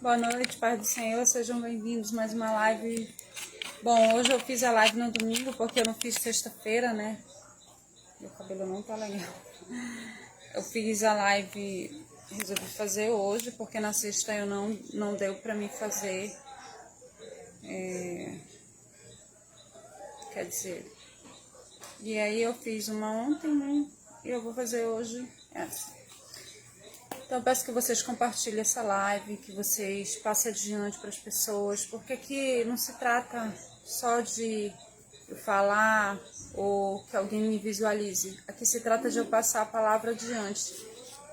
Boa noite, paz do Senhor, sejam bem-vindos a mais uma live. Bom, hoje eu fiz a live no domingo porque eu não fiz sexta-feira, né? Meu cabelo não tá legal. Eu fiz a live, resolvi fazer hoje porque na sexta eu não deu pra mim fazer. Quer dizer, e aí eu fiz uma ontem, né? E eu vou fazer hoje essa. Então eu peço que vocês compartilhem essa live, que vocês passem adiante para as pessoas, porque aqui não se trata só de eu falar ou que alguém me visualize. Aqui se trata de eu passar a palavra adiante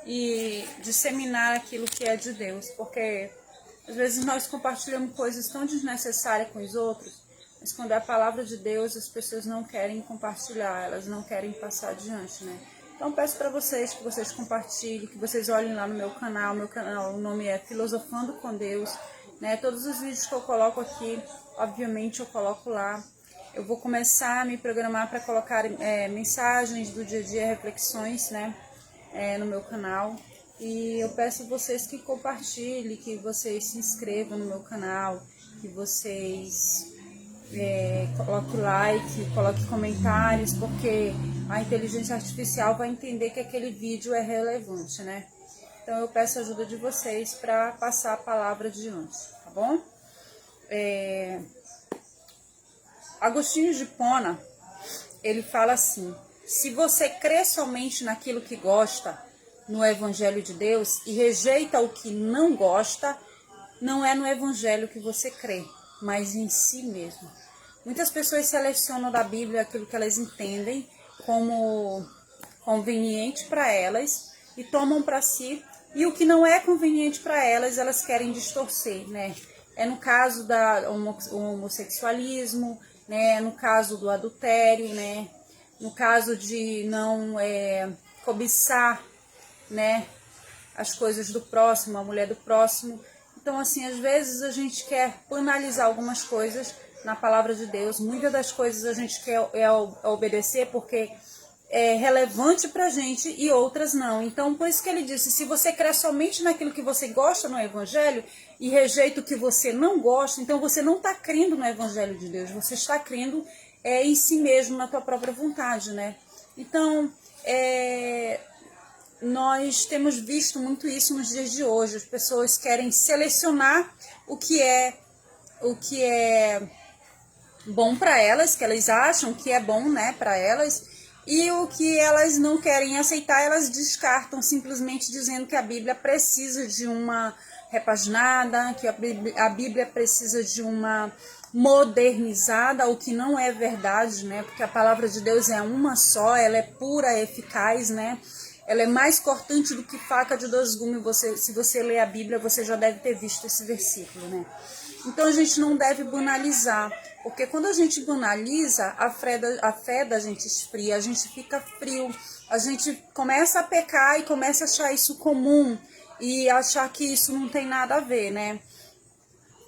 e disseminar aquilo que é de Deus, porque às vezes nós compartilhamos coisas tão desnecessárias com os outros, mas quando é a palavra de Deus, as pessoas não querem compartilhar, elas não querem passar adiante, né? Então peço para vocês que vocês compartilhem, que vocês olhem lá no meu canal. Meu canal, o nome é Filosofando com Deus, né? Todos os vídeos que eu coloco aqui, obviamente eu coloco lá. Eu vou começar a me programar para colocar mensagens do dia a dia, reflexões, né? No meu canal. E eu peço a vocês que compartilhem, que vocês se inscrevam no meu canal, que vocês coloque like, coloque comentários, porque a inteligência artificial vai entender que aquele vídeo é relevante, né? Então eu peço a ajuda de vocês para passar a palavra adiante, tá bom? Agostinho de Hipona, ele fala assim: se você crê somente naquilo que gosta, no Evangelho de Deus, e rejeita o que não gosta, não é no Evangelho que você crê, mas em si mesmo. Muitas pessoas selecionam da Bíblia aquilo que elas entendem como conveniente para elas e tomam para si, e o que não é conveniente para elas, elas querem distorcer, né? É no caso do homossexualismo, né? No caso do adultério, né? No caso de não cobiçar, né? As coisas do próximo, a mulher do próximo. Então, assim, às vezes a gente quer banalizar algumas coisas na palavra de Deus. Muitas das coisas a gente quer obedecer porque é relevante pra gente e outras não. Então, por isso que ele disse: se você crê somente naquilo que você gosta no Evangelho e rejeita o que você não gosta, então você não está crendo no Evangelho de Deus, você está crendo em si mesmo, na tua própria vontade, né? Então, nós temos visto muito isso nos dias de hoje. As pessoas querem selecionar o que é bom para elas, que elas acham que é bom, né, para elas, e o que elas não querem aceitar, elas descartam, simplesmente dizendo que a Bíblia precisa de uma repaginada, que a Bíblia precisa de uma modernizada, o que não é verdade, né? Porque a palavra de Deus é uma só, ela é pura, eficaz, né? Ela é mais cortante do que faca de dois gumes. Se você ler a Bíblia, você já deve ter visto esse versículo, né? Então a gente não deve banalizar, porque quando a gente banaliza, a fé da gente esfria, a gente fica frio, a gente começa a pecar e começa a achar isso comum e achar que isso não tem nada a ver, né?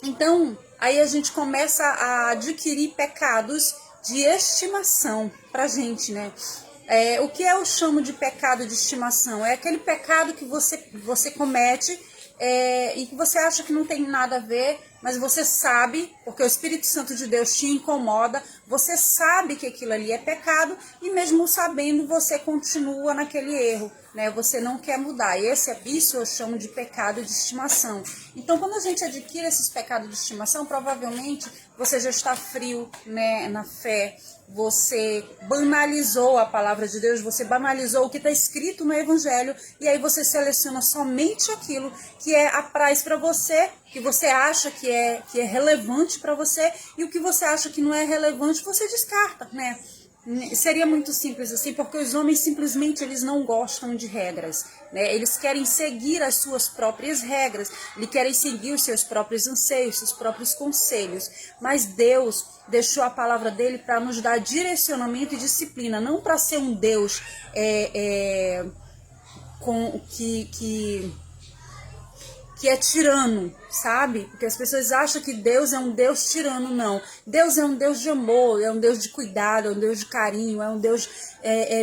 Então, aí a gente começa a adquirir pecados de estimação pra gente, né? O que eu chamo de pecado de estimação? É aquele pecado que você comete e que você acha que não tem nada a ver, mas você sabe, porque o Espírito Santo de Deus te incomoda, você sabe que aquilo ali é pecado e mesmo sabendo você continua naquele erro, né? Você não quer mudar. Isso eu chamo de pecado de estimação. Então, quando a gente adquire esses pecados de estimação, provavelmente você já está frio, né, na fé. Você banalizou a palavra de Deus, você banalizou o que está escrito no Evangelho, e aí você seleciona somente aquilo que é apraz para você, que você acha que é relevante para você, e o que você acha que não é relevante, você descarta, né? Seria muito simples assim, porque os homens simplesmente eles não gostam de regras, né? Eles querem seguir as suas próprias regras, eles querem seguir os seus próprios anseios, seus próprios conselhos, mas Deus deixou a palavra dele para nos dar direcionamento e disciplina, não para ser um Deus que é tirano, sabe? Porque as pessoas acham que Deus é um Deus tirano, não. Deus é um Deus de amor, é um Deus de cuidado, é um Deus de carinho, é um Deus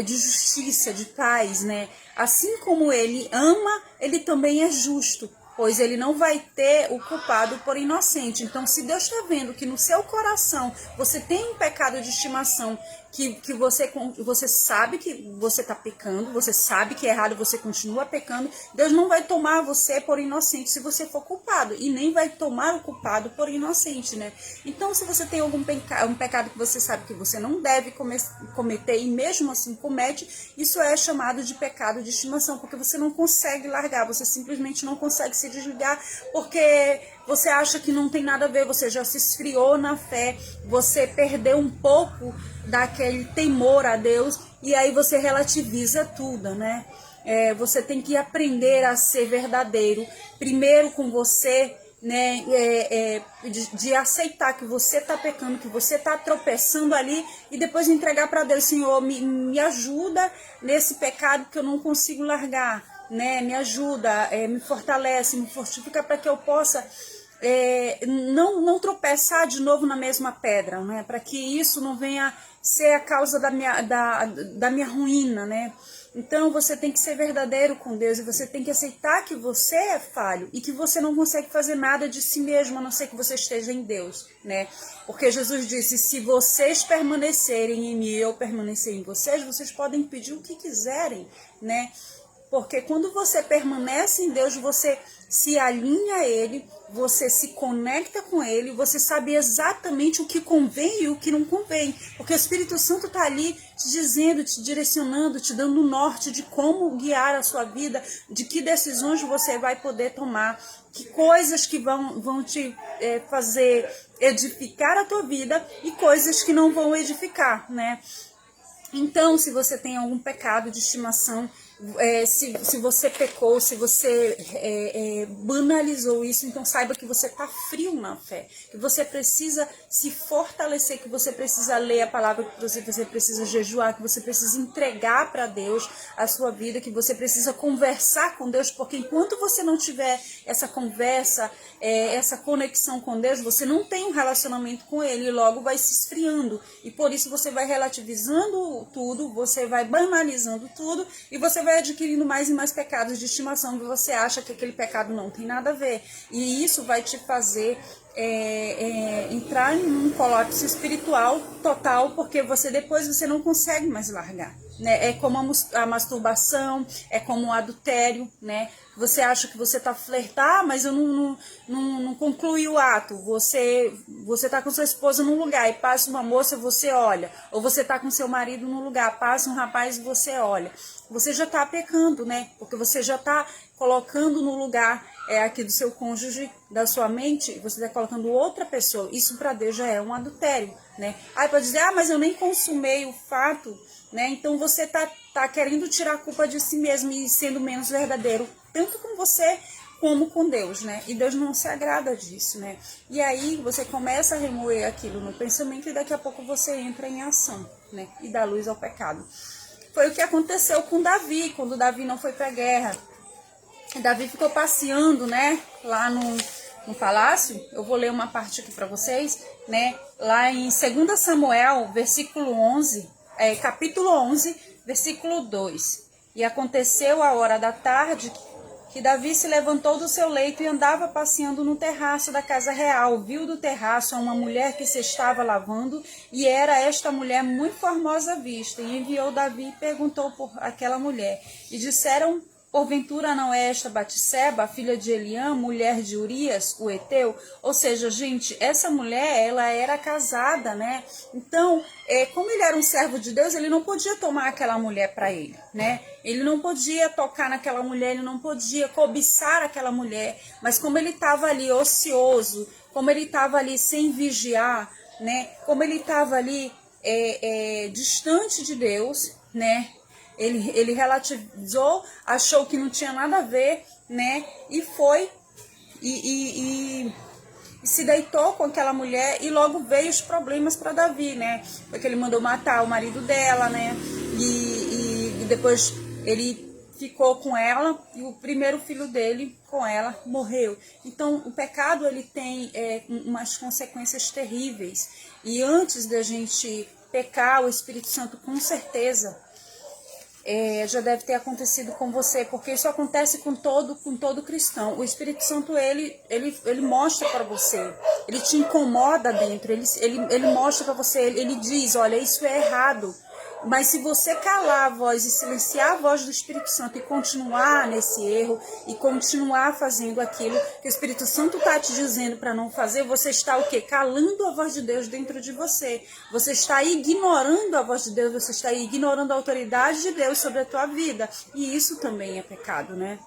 de justiça, de paz, né? Assim como ele ama, ele também é justo. pois ele não vai ter o culpado por inocente. Então, se Deus está vendo que no seu coração você tem um pecado de estimação, que você sabe que você está pecando, você sabe que é errado, você continua pecando, Deus não vai tomar você por inocente se você for culpado, e nem vai tomar o culpado por inocente, né? Então, se você tem algum um pecado que você sabe que você não deve cometer, e mesmo assim comete, isso é chamado de pecado de estimação, porque você não consegue largar, você simplesmente não consegue se desligar, porque você acha que não tem nada a ver, você já se esfriou na fé, você perdeu um pouco daquele temor a Deus, e aí você relativiza tudo, né? Você tem que aprender a ser verdadeiro, primeiro com você, né? De aceitar que você está pecando, que você está tropeçando ali, e depois entregar para Deus: Senhor, me ajuda nesse pecado que eu não consigo largar, né? Me ajuda, me fortalece, me fortifica para que eu possa não tropeçar de novo na mesma pedra, né? Para que isso não venha ser a causa da minha ruína, né? Então você tem que ser verdadeiro com Deus, e você tem que aceitar que você é falho e que você não consegue fazer nada de si mesmo, a não ser que você esteja em Deus, né? Porque Jesus disse: se vocês permanecerem em mim e eu permanecer em vocês, vocês podem pedir o que quiserem, né? Porque quando você permanece em Deus, você se alinha a Ele, você se conecta com Ele, você sabe exatamente o que convém e o que não convém. Porque o Espírito Santo está ali te dizendo, te direcionando, te dando um norte de como guiar a sua vida, de que decisões você vai poder tomar, que coisas que vão te fazer edificar a tua vida e coisas que não vão edificar, né? Então, se você tem algum pecado de estimação, se você pecou, se você banalizou isso, então saiba que você está frio na fé, que você precisa se fortalecer, que você precisa ler a palavra, que você precisa jejuar, que você precisa entregar para Deus a sua vida, que você precisa conversar com Deus, porque enquanto você não tiver essa conversa, essa conexão com Deus, você não tem um relacionamento com Ele, e logo vai se esfriando, e por isso você vai relativizando tudo, você vai banalizando tudo, e você vai adquirindo mais e mais pecados de estimação, que você acha que aquele pecado não tem nada a ver, e isso vai te fazer entrar em um colapso espiritual total, porque depois você não consegue mais largar, né? É como a masturbação, é como o adultério, né? Você acha que você tá flertar, mas eu não conclui o ato. Você tá com sua esposa num lugar e passa uma moça, você olha. Ou você tá com seu marido num lugar, passa um rapaz e você olha. Você já tá pecando, né? Porque você já tá colocando no lugar aqui do seu cônjuge, da sua mente, você está colocando outra pessoa. Isso para Deus já é um adultério, né? Aí pode dizer: mas eu nem consumei o fato, né? Então você tá querendo tirar a culpa de si mesmo e sendo menos verdadeiro, tanto com você como com Deus, né? E Deus não se agrada disso, né? E aí você começa a remoer aquilo no pensamento, e daqui a pouco você entra em ação, né? E dá luz ao pecado. Foi o que aconteceu com Davi, quando Davi não foi para a guerra. Davi ficou passeando, né, lá no palácio. Eu vou ler uma parte aqui para vocês, né, lá em 2 Samuel, versículo 11, capítulo 11, versículo 2. E aconteceu a hora da tarde que Davi se levantou do seu leito e andava passeando no terraço da casa real. Viu do terraço uma mulher que se estava lavando, e era esta mulher muito formosa à vista. E enviou Davi e perguntou por aquela mulher. E disseram: porventura não é esta Batseba, filha de Eliã, mulher de Urias, o Eteu? Ou seja, gente, essa mulher, ela era casada, né? Então, como ele era um servo de Deus, ele não podia tomar aquela mulher para ele, né? Ele não podia tocar naquela mulher, ele não podia cobiçar aquela mulher. Mas como ele estava ali ocioso, como ele estava ali sem vigiar, né? Como ele estava ali distante de Deus, né? Ele relativizou, achou que não tinha nada a ver, né? E foi e se deitou com aquela mulher, e logo veio os problemas para Davi, né? Porque ele mandou matar o marido dela, né? E depois ele ficou com ela, e o primeiro filho dele com ela morreu. Então o pecado, ele tem umas consequências terríveis, e antes da gente pecar, o Espírito Santo com certeza já deve ter acontecido com você, porque isso acontece com todo cristão. O Espírito Santo, ele mostra para você, ele te incomoda dentro, ele mostra para você, ele diz, olha, isso é errado. Mas se você calar a voz e silenciar a voz do Espírito Santo e continuar nesse erro e continuar fazendo aquilo que o Espírito Santo está te dizendo para não fazer, você está o quê? Calando a voz de Deus dentro de você. Você está ignorando a voz de Deus, você está ignorando a autoridade de Deus sobre a tua vida. E isso também é pecado, né?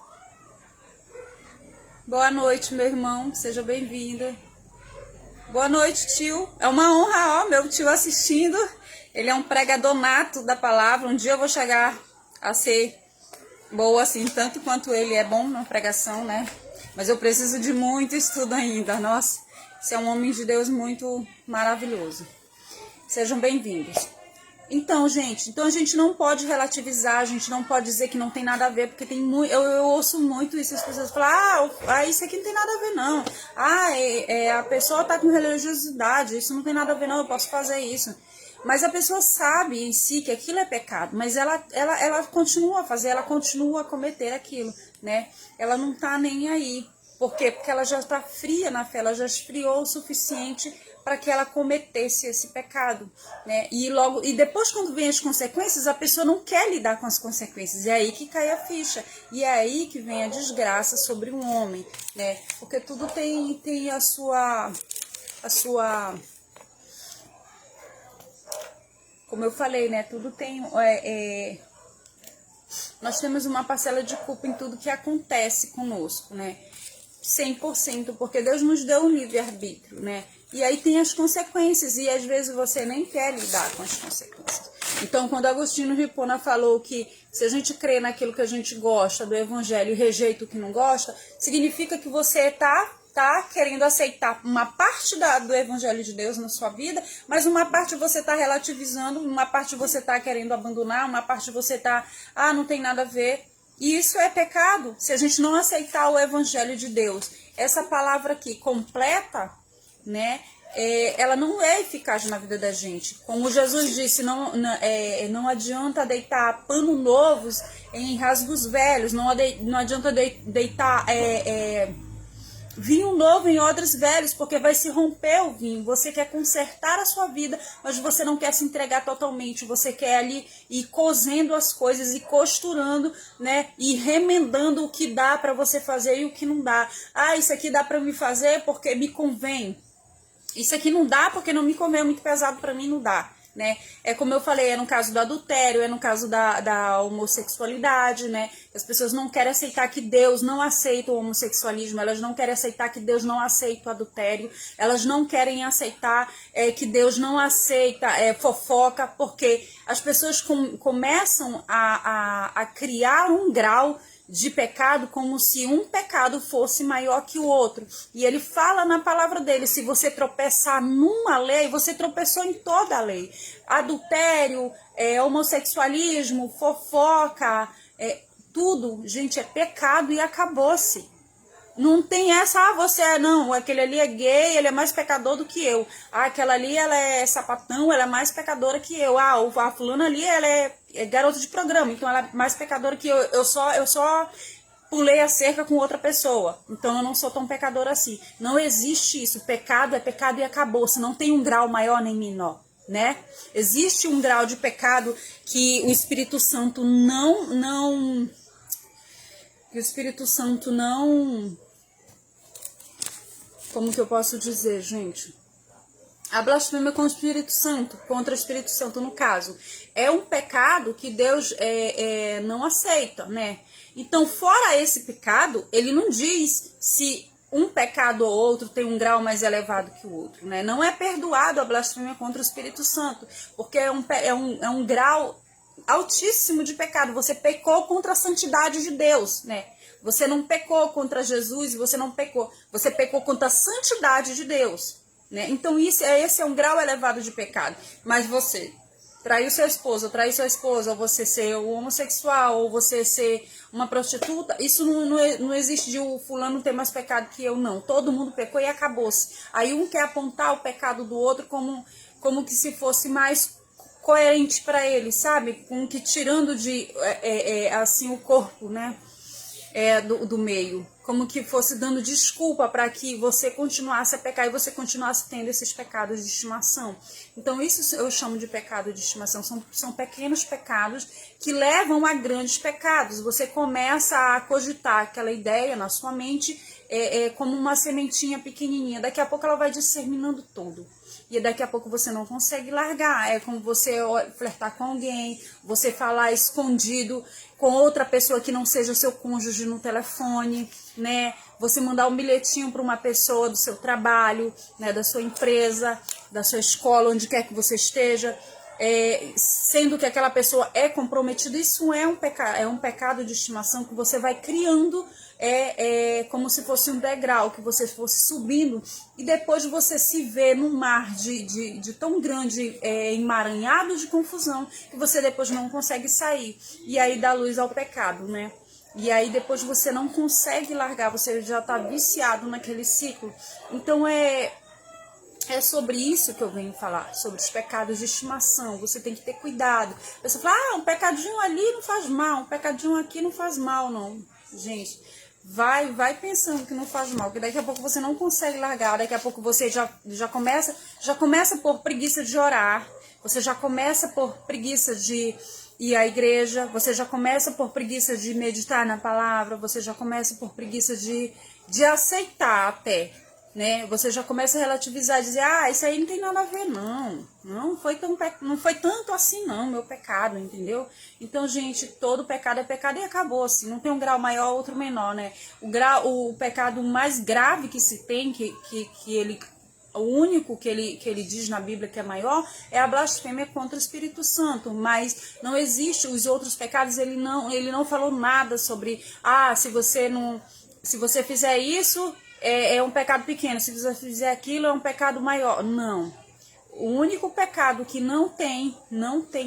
Boa noite, meu irmão. Seja bem-vinda. Boa noite, tio. É uma honra, ó, meu tio assistindo. Ele é um pregador nato da palavra. Um dia eu vou chegar a ser boa, assim, tanto quanto ele é bom na pregação, né? Mas eu preciso de muito estudo ainda. Nossa, você é um homem de Deus muito maravilhoso. Sejam bem-vindos. Então, gente, a gente não pode relativizar, a gente não pode dizer que não tem nada a ver, porque tem muito, eu ouço muito isso, as pessoas falam, isso aqui não tem nada a ver, não. A pessoa tá com religiosidade, isso não tem nada a ver, não, eu posso fazer isso. Mas a pessoa sabe em si que aquilo é pecado, mas ela continua a fazer, ela continua a cometer aquilo, né? Ela não tá nem aí. Por quê? Porque ela já está fria na fé, ela já esfriou o suficiente para que ela cometesse esse pecado, né? E depois, quando vem as consequências, a pessoa não quer lidar com as consequências. É aí que cai a ficha. E é aí que vem a desgraça sobre um homem, né? Porque tudo tem a sua como eu falei, né? Tudo tem... nós temos uma parcela de culpa em tudo que acontece conosco, né? 100%, porque Deus nos deu um livre-arbítrio, né? E aí tem as consequências, e às vezes você nem quer lidar com as consequências. Então, quando Agostinho de Hipona falou que se a gente crê naquilo que a gente gosta do evangelho e rejeita o que não gosta, significa que você tá querendo aceitar uma parte do evangelho de Deus na sua vida, mas uma parte você está relativizando, uma parte você está querendo abandonar, uma parte você está, não tem nada a ver. E isso é pecado, se a gente não aceitar o evangelho de Deus. Essa palavra aqui, completa, né, ela não é eficaz na vida da gente. Como Jesus disse, não adianta deitar pano novos em rasgos velhos, não adianta deitar... vinho novo em odres velhos, porque vai se romper o vinho. Você quer consertar a sua vida, mas você não quer se entregar totalmente. Você quer ali ir cozendo as coisas e costurando, né? E remendando o que dá para você fazer e o que não dá. Isso aqui dá para me fazer porque me convém. Isso aqui não dá porque não me convém, é muito pesado para mim, não dá. Né? É como eu falei, é no caso do adultério, é no caso da homossexualidade, né? As pessoas não querem aceitar que Deus não aceita o homossexualismo, elas não querem aceitar que Deus não aceita o adultério, elas não querem aceitar que Deus não aceita fofoca, porque as pessoas começam a criar um grau de pecado como se um pecado fosse maior que o outro. E ele fala na palavra dele, se você tropeçar numa lei, você tropeçou em toda a lei. Adultério, homossexualismo, fofoca, tudo, gente, é pecado e acabou-se. Não tem essa, aquele ali é gay, ele é mais pecador do que eu. Aquela ali, ela é sapatão, ela é mais pecadora que eu. A fulana ali, ela é garota de programa, então ela é mais pecadora que eu. Eu só pulei a cerca com outra pessoa, então eu não sou tão pecadora assim. Não existe isso, pecado é pecado e acabou-se, não tem um grau maior nem menor, né? Existe um grau de pecado que o Espírito Santo não... Como que eu posso dizer, gente? A blasfêmia com o Espírito Santo, contra o Espírito Santo, no caso, é um pecado que Deus não aceita, né? Então, fora esse pecado, ele não diz se um pecado ou outro tem um grau mais elevado que o outro, né? Não é perdoado a blasfêmia contra o Espírito Santo, porque é um grau altíssimo de pecado. Você pecou contra a santidade de Deus, né? Você não pecou contra Jesus, você pecou contra a santidade de Deus, né? Então esse é um grau elevado de pecado. Mas você trair seu esposo, ou trair sua esposa, ou você ser homossexual, ou você ser uma prostituta, isso não existe de o fulano ter mais pecado que eu, não. Todo mundo pecou e acabou-se. Aí um quer apontar o pecado do outro como que se fosse mais coerente para ele, sabe? Com que tirando assim o corpo, né? Do meio, como que fosse dando desculpa para que você continuasse a pecar e você continuasse tendo esses pecados de estimação. Então isso eu chamo de pecado de estimação, são pequenos pecados que levam a grandes pecados. Você começa a cogitar aquela ideia na sua mente como uma sementinha pequenininha, daqui a pouco ela vai disseminando tudo. E daqui a pouco você não consegue largar. É como você flertar com alguém, você falar escondido com outra pessoa que não seja o seu cônjuge no telefone, né? Você mandar um bilhetinho para uma pessoa do seu trabalho, né? Da sua empresa, da sua escola, onde quer que você esteja, sendo que aquela pessoa é comprometida. Isso é um pecado de estimação que você vai criando, como se fosse um degrau, que você fosse subindo, e depois você se vê num mar de tão grande emaranhado de confusão, que você depois não consegue sair, e aí dá luz ao pecado, né? E aí depois você não consegue largar, você já está viciado naquele ciclo. Então é sobre isso que eu venho falar, sobre os pecados de estimação. Você tem que ter cuidado. Você fala, um pecadinho ali não faz mal, um pecadinho aqui não faz mal, não. Gente, vai pensando que não faz mal, que daqui a pouco você não consegue largar, daqui a pouco você já começa por preguiça de orar, você já começa por preguiça de ir à igreja, você já começa por preguiça de meditar na palavra, você já começa por preguiça de aceitar até, né? Você já começa a relativizar, dizer, isso aí não tem nada a ver, não foi tanto assim não, meu pecado, entendeu? Então, gente, todo pecado é pecado e acabou, assim, não tem um grau maior, outro menor, né? O pecado mais grave que se tem, o único que ele diz na Bíblia que é maior, é a blasfêmia contra o Espírito Santo, mas não existe os outros pecados, ele não falou nada sobre, se você fizer isso, é um pecado pequeno, se você fizer aquilo, é um pecado maior. Não. O único pecado que não tem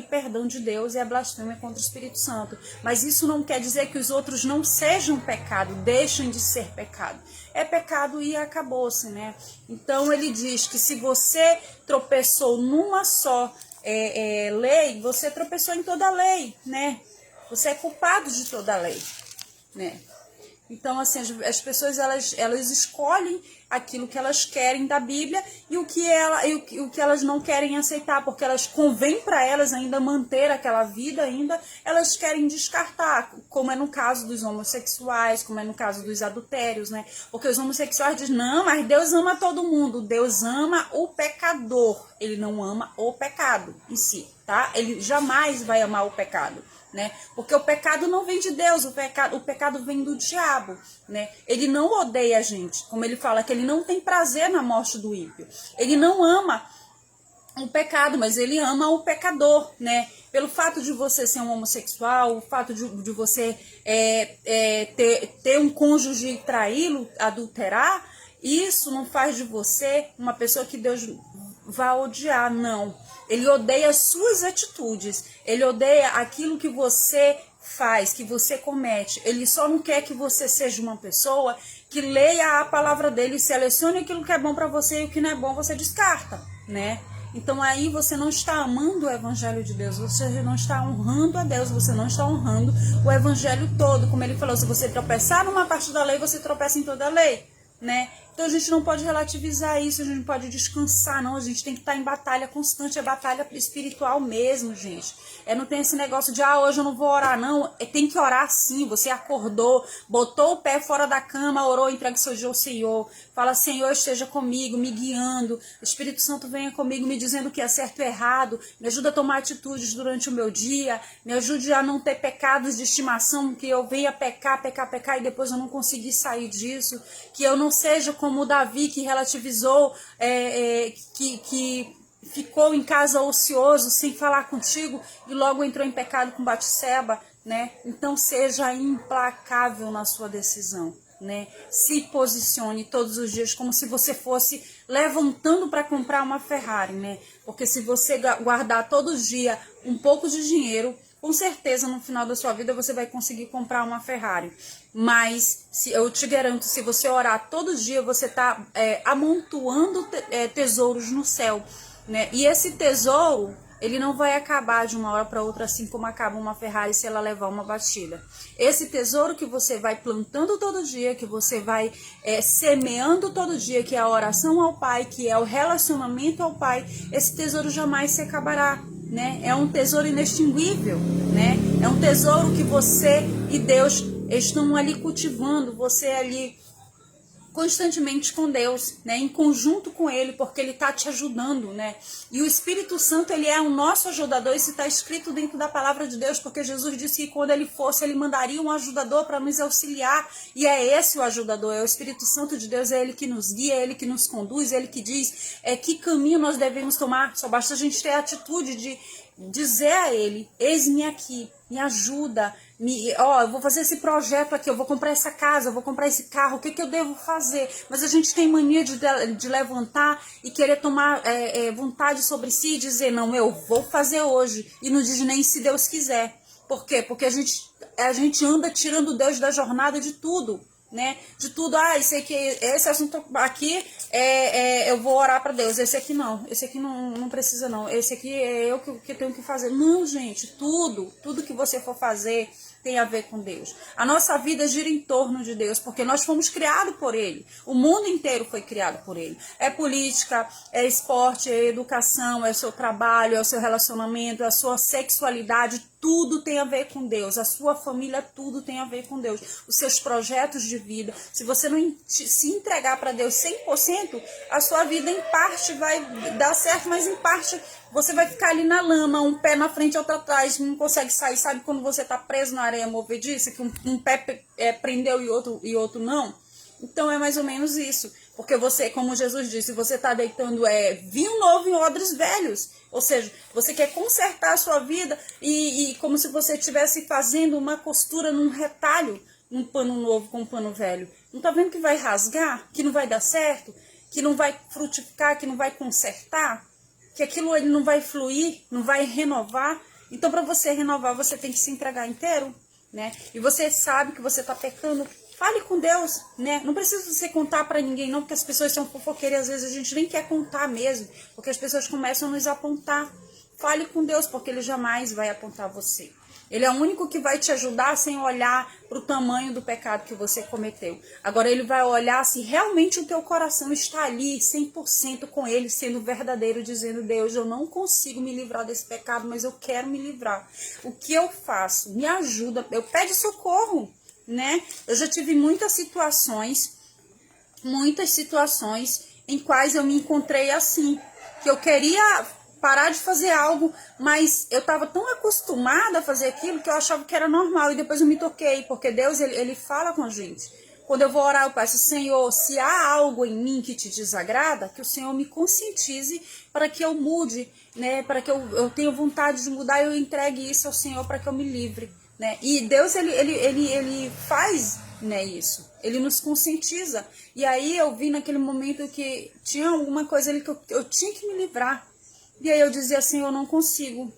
perdão de Deus é a blasfêmia contra o Espírito Santo. Mas isso não quer dizer que os outros não sejam pecado, deixem de ser pecado. É pecado e acabou-se, né? Então ele diz que se você tropeçou numa só lei, você tropeçou em toda a lei, né? Você é culpado de toda a lei, né? Então, assim, as pessoas, elas escolhem aquilo que elas querem da Bíblia e o que elas não querem aceitar, porque elas convém para elas ainda manter aquela vida, elas querem descartar, como é no caso dos homossexuais, como é no caso dos adultérios, né? Porque os homossexuais dizem, não, mas Deus ama todo mundo, Deus ama o pecador, ele não ama o pecado em si, tá? Ele jamais vai amar o pecado, né? Porque o pecado não vem de Deus, o pecado vem do diabo, né? Ele não odeia a gente, como ele fala que ele não tem prazer na morte do ímpio. Ele não ama o pecado, mas ele ama o pecador, né? Pelo fato de você ser um homossexual, o fato de você ter um cônjuge e traí-lo, adulterar, isso não faz de você uma pessoa que Deus vai odiar, não. Ele odeia as suas atitudes, ele odeia aquilo que você faz, que você comete. Ele só não quer que você seja uma pessoa que leia a palavra dele, selecione aquilo que é bom para você e o que não é bom você descarta, né? Então aí você não está amando o evangelho de Deus, você não está honrando a Deus, você não está honrando o evangelho todo. Como ele falou, se você tropeçar numa parte da lei, você tropeça em toda a lei, né? Então a gente não pode relativizar isso, a gente não pode descansar, não. A gente tem que estar em batalha constante, é batalha espiritual mesmo, gente. Não tem esse negócio de, hoje eu não vou orar, não. Tem que orar sim. Você acordou, botou o pé fora da cama, orou, entregue seu dia ao Senhor. Fala, Senhor, esteja comigo, me guiando. O Espírito Santo venha comigo, me dizendo o que é certo e errado. Me ajuda a tomar atitudes durante o meu dia. Me ajude a não ter pecados de estimação, que eu venha pecar e depois eu não conseguir sair disso. Que eu não seja como o Davi, que relativizou, que ficou em casa ocioso, sem falar contigo, e logo entrou em pecado com Batseba, né? Então seja implacável na sua decisão, né? Se posicione todos os dias como se você fosse levantando para comprar uma Ferrari, né? Porque se você guardar todo dia um pouco de dinheiro, com certeza no final da sua vida você vai conseguir comprar uma Ferrari. Mas eu te garanto, se você orar todo dia, você está amontoando tesouros no céu, né? E esse tesouro, ele não vai acabar de uma hora para outra, assim como acaba uma Ferrari se ela levar uma batida. Esse tesouro que você vai plantando todo dia, que você vai semeando todo dia, que é a oração ao Pai, que é o relacionamento ao Pai, esse tesouro jamais se acabará, né? É um tesouro inextinguível, né? É um tesouro que você e Deus estão ali cultivando, você ali constantemente com Deus, né, em conjunto com Ele, porque Ele está te ajudando, né, e o Espírito Santo, ele é o nosso ajudador, isso está escrito dentro da palavra de Deus, porque Jesus disse que quando Ele fosse, Ele mandaria um ajudador para nos auxiliar, e é esse o ajudador, é o Espírito Santo de Deus, é Ele que nos guia, é Ele que nos conduz, é Ele que diz que caminho nós devemos tomar, só basta a gente ter a atitude de dizer a Ele, eis-me aqui, me ajuda, eu vou fazer esse projeto aqui, eu vou comprar essa casa, eu vou comprar esse carro, o que eu devo fazer? Mas a gente tem mania de levantar e querer tomar vontade sobre si e dizer, não, eu vou fazer hoje, e não diz nem se Deus quiser. Por quê? Porque a gente anda tirando Deus da jornada de tudo, né? De tudo, esse assunto aqui eu vou orar para Deus, esse aqui não precisa não, esse aqui é eu que tenho que fazer. Não, gente, tudo que você for fazer tem a ver com Deus. A nossa vida gira em torno de Deus, porque nós fomos criados por Ele. O mundo inteiro foi criado por Ele. É política, é esporte, é educação, é o seu trabalho, é o seu relacionamento, é a sua sexualidade, tudo tem a ver com Deus. A sua família, tudo tem a ver com Deus. Os seus projetos de vida. Se você não se entregar para Deus 100%, a sua vida em parte vai dar certo, mas em parte você vai ficar ali na lama, um pé na frente e outro atrás, não consegue sair. Sabe quando você está preso na areia movediça, que um pé prendeu e outro não? Então é mais ou menos isso. Porque você, como Jesus disse, você está deitando vinho novo em odres velhos. Ou seja, você quer consertar a sua vida e como se você estivesse fazendo uma costura num retalho, num pano novo com um pano velho. Não está vendo que vai rasgar? Que não vai dar certo? Que não vai frutificar? Que não vai consertar? Que aquilo ele não vai fluir? Não vai renovar? Então, para você renovar, você tem que se entregar inteiro, né? E você sabe que você está pecando, fale com Deus, né? Não precisa você contar para ninguém, não, porque as pessoas são fofoqueiras, às vezes a gente nem quer contar mesmo, porque as pessoas começam a nos apontar. Fale com Deus, porque Ele jamais vai apontar você. Ele é o único que vai te ajudar sem olhar para o tamanho do pecado que você cometeu. Agora ele vai olhar se realmente o teu coração está ali 100% com ele, sendo verdadeiro, dizendo, Deus, eu não consigo me livrar desse pecado, mas eu quero me livrar. O que eu faço? Me ajuda, eu peço socorro, né? Eu já tive muitas situações em quais eu me encontrei assim, que eu queria parar de fazer algo, mas eu estava tão acostumada a fazer aquilo que eu achava que era normal, e depois eu me toquei, porque Deus, ele fala com a gente. Quando eu vou orar, eu peço, Senhor, se há algo em mim que te desagrada, que o Senhor me conscientize para que eu mude, né, para que eu tenha vontade de mudar, e eu entregue isso ao Senhor para que eu me livre, né, e Deus, ele faz, né, isso, ele nos conscientiza, e aí eu vi naquele momento que tinha alguma coisa ali que eu tinha que me livrar. E aí eu dizia assim, eu não consigo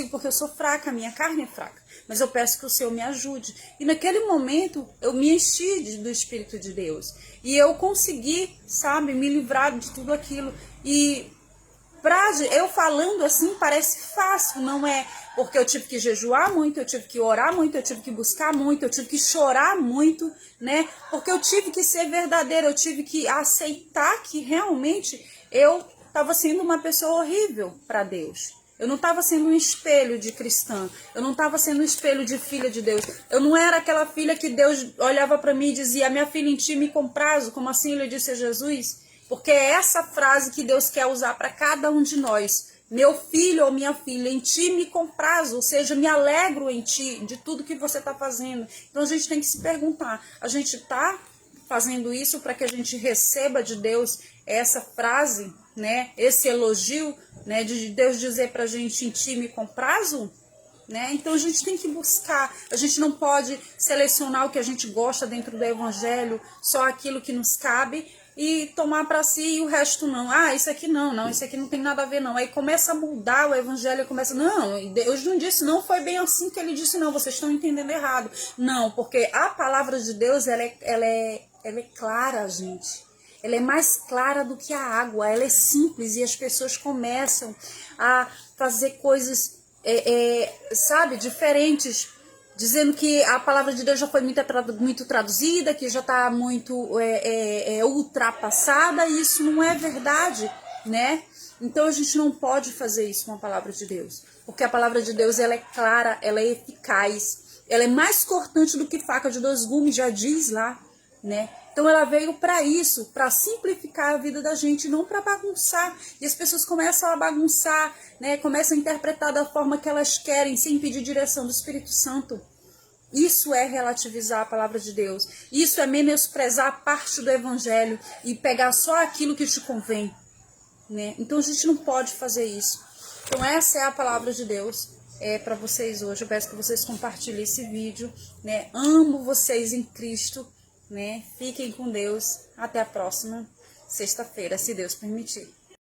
porque eu sou fraca, a minha carne é fraca, mas eu peço que o Senhor me ajude. E naquele momento eu me enchi do Espírito de Deus, e eu consegui, sabe, me livrar de tudo aquilo. E eu falando assim parece fácil, não é? Porque eu tive que jejuar muito, eu tive que orar muito, eu tive que buscar muito, eu tive que chorar muito, né? Porque eu tive que ser verdadeira, eu tive que aceitar que realmente eu estava sendo uma pessoa horrível para Deus. Eu não estava sendo um espelho de cristã. Eu não estava sendo um espelho de filha de Deus. Eu não era aquela filha que Deus olhava para mim e dizia, minha filha, em ti me comprazo, como assim ele disse a Jesus. Porque é essa frase que Deus quer usar para cada um de nós. Meu filho ou minha filha, em ti me comprazo, ou seja, me alegro em ti, de tudo que você está fazendo. Então a gente tem que se perguntar, a gente está fazendo isso para que a gente receba de Deus essa frase, né, esse elogio, né, de Deus dizer pra gente, em ti me comprazo, né? Então a gente tem que buscar, a gente não pode selecionar o que a gente gosta dentro do evangelho, só aquilo que nos cabe, e tomar para si e o resto não. Isso aqui não, isso aqui não tem nada a ver não. Aí começa a mudar o evangelho, começa, não, Deus não disse, não foi bem assim que ele disse, não, vocês estão entendendo errado. Não, porque a palavra de Deus, ela é clara, gente. ela é mais clara do que a água, ela é simples e as pessoas começam a fazer coisas, sabe, diferentes, dizendo que a palavra de Deus já foi muito traduzida, que já está muito ultrapassada, e isso não é verdade, né? Então a gente não pode fazer isso com a palavra de Deus, porque a palavra de Deus ela é clara, ela é eficaz, ela é mais cortante do que faca de dois gumes, já diz lá, né? Então ela veio para isso, para simplificar a vida da gente, não para bagunçar. E as pessoas começam a bagunçar, né? Começam a interpretar da forma que elas querem, sem pedir direção do Espírito Santo. Isso é relativizar a palavra de Deus. Isso é menosprezar a parte do evangelho e pegar só aquilo que te convém, né? Então a gente não pode fazer isso. Então essa é a palavra de Deus para vocês hoje. Eu peço que vocês compartilhem esse vídeo, né? Amo vocês em Cristo, né? Fiquem com Deus. Até a próxima sexta-feira, se Deus permitir.